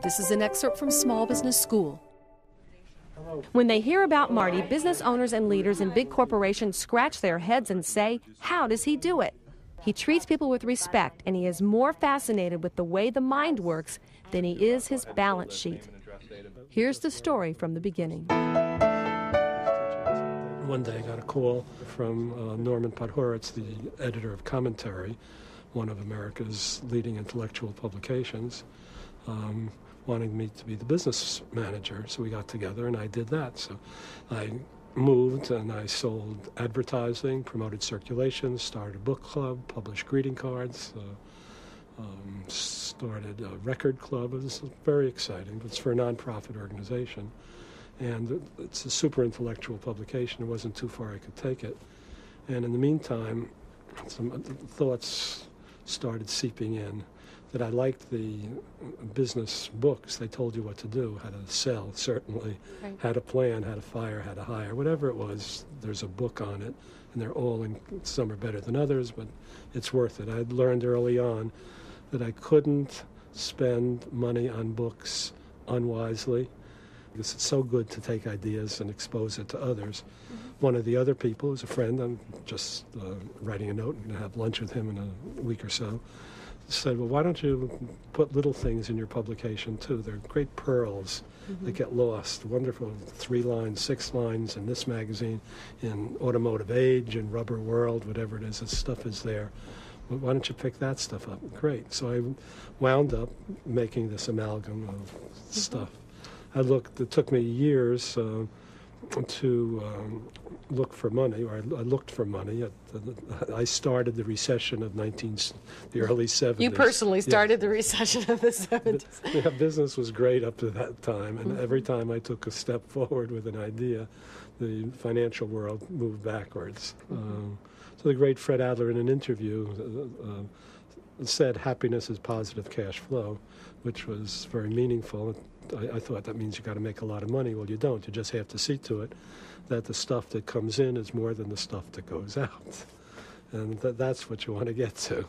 This is an excerpt from Small Business School. When they hear about Marty, business owners and leaders in big corporations scratch their heads and say, how does he do it? He treats people with respect, and he is more fascinated with the way the mind works than he is his balance sheet. Here's the story from the beginning. One day I got a call from Norman Podhoretz, the editor of Commentary, one of America's leading intellectual publications, wanting me to be the business manager. So we got together and I did that. So I moved and I sold advertising, promoted circulation, started a book club, published greeting cards, started a record club. It was very exciting. It's for a nonprofit organization. And it's a super intellectual publication. It wasn't too far I could take it. And in the meantime, some thoughts started seeping in that I liked the business books. They told you what to do, how to sell, certainly, right, how to plan, how to fire, how to hire, whatever it was, there's a book on it. And they're all, some are better than others, but it's worth it. I'd learned early on that I couldn't spend money on books unwisely, because it's so good to take ideas and expose it to others. Mm-hmm. One of the other people who's a friend, I'm just writing a note and have lunch with him in a week or so, said, well, why don't you put little things in your publication too? They're great pearls that get lost. Wonderful 3 lines, 6 lines in this magazine, in Automotive Age, in Rubber World, whatever it is, this stuff is there. Well, why don't you pick that stuff up? Great. So I wound up making this amalgam of stuff. It took me years to look for money, or I looked for money. I started the recession of the early 70s. You personally started the recession of the 70s. Yeah, business was great up to that time, and every time I took a step forward with an idea, the financial world moved backwards. So the great Fred Adler in an interview said happiness is positive cash flow, which was very meaningful. I thought that means you got to make a lot of money. Well, you don't. You just have to see to it that the stuff that comes in is more than the stuff that goes out. And that's what you want to get to.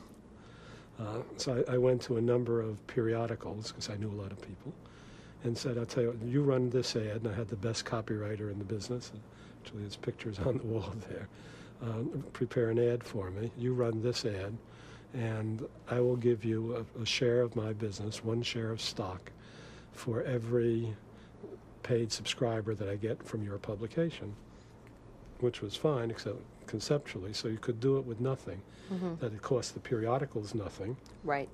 So I went to a number of periodicals, because I knew a lot of people, and said, I'll tell you what, you run this ad, and I had the best copywriter in the business. Actually, there's pictures on the wall there. Prepare an ad for me. You run this ad, and I will give you a share of my business, 1 share of stock, for every paid subscriber that I get from your publication, which was fine, except conceptually. So you could do it with nothing. That it cost the periodicals nothing. Right.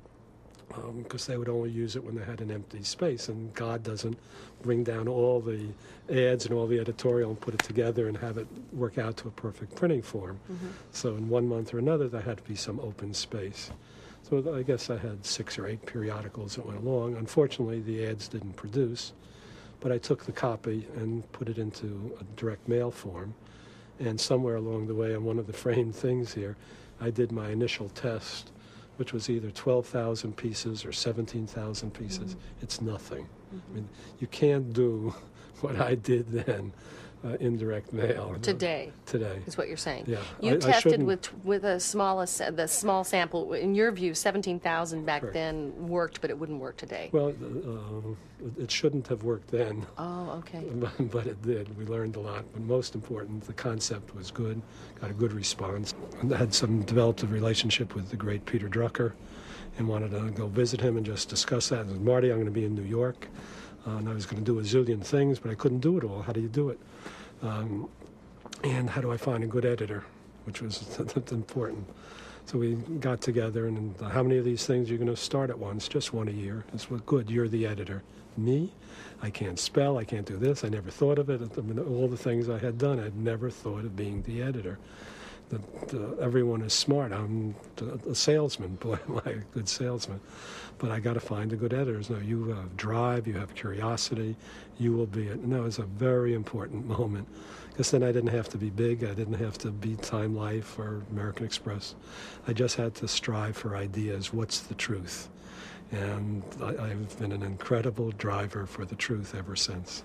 Because they would only use it when they had an empty space, and God doesn't bring down all the ads and all the editorial and put it together and have it work out to a perfect printing form. So in 1 month or another, there had to be some open space. So I guess I had 6 or 8 periodicals that went along. Unfortunately, the ads didn't produce, but I took the copy and put it into a direct mail form. And somewhere along the way, on one of the framed things here, I did my initial test, which was either 12,000 pieces or 17,000 pieces. It's nothing. I mean, you can't do what I did then in direct mail. Today is what you're saying. Yeah, you tested with the small sample. In your view, 17,000 back then worked, but it wouldn't work today. Well, it shouldn't have worked then. Oh, okay. But it did. We learned a lot. But most important, the concept was good. Got a good response. And I had developed a relationship with the great Peter Drucker, and wanted to go visit him and just discuss that. I said, Marty, I'm going to be in New York. And I was going to do a zillion things, but I couldn't do it all. How do you do it? And how do I find a good editor, which was important. So we got together, and how many of these things are you going to start at once? Just 1 a year. It's good, you're the editor. Me? I can't spell, I can't do this, I never thought of it. I mean, all the things I had done, I'd never thought of being the editor. Everyone is smart. I'm a salesman. Boy, am I a good salesman. But I got to find a good editor. No, you have drive, you have curiosity, you will be it. No, it's a very important moment. Because then I didn't have to be big. I didn't have to be Time Life or American Express. I just had to strive for ideas. What's the truth? And I've been an incredible driver for the truth ever since.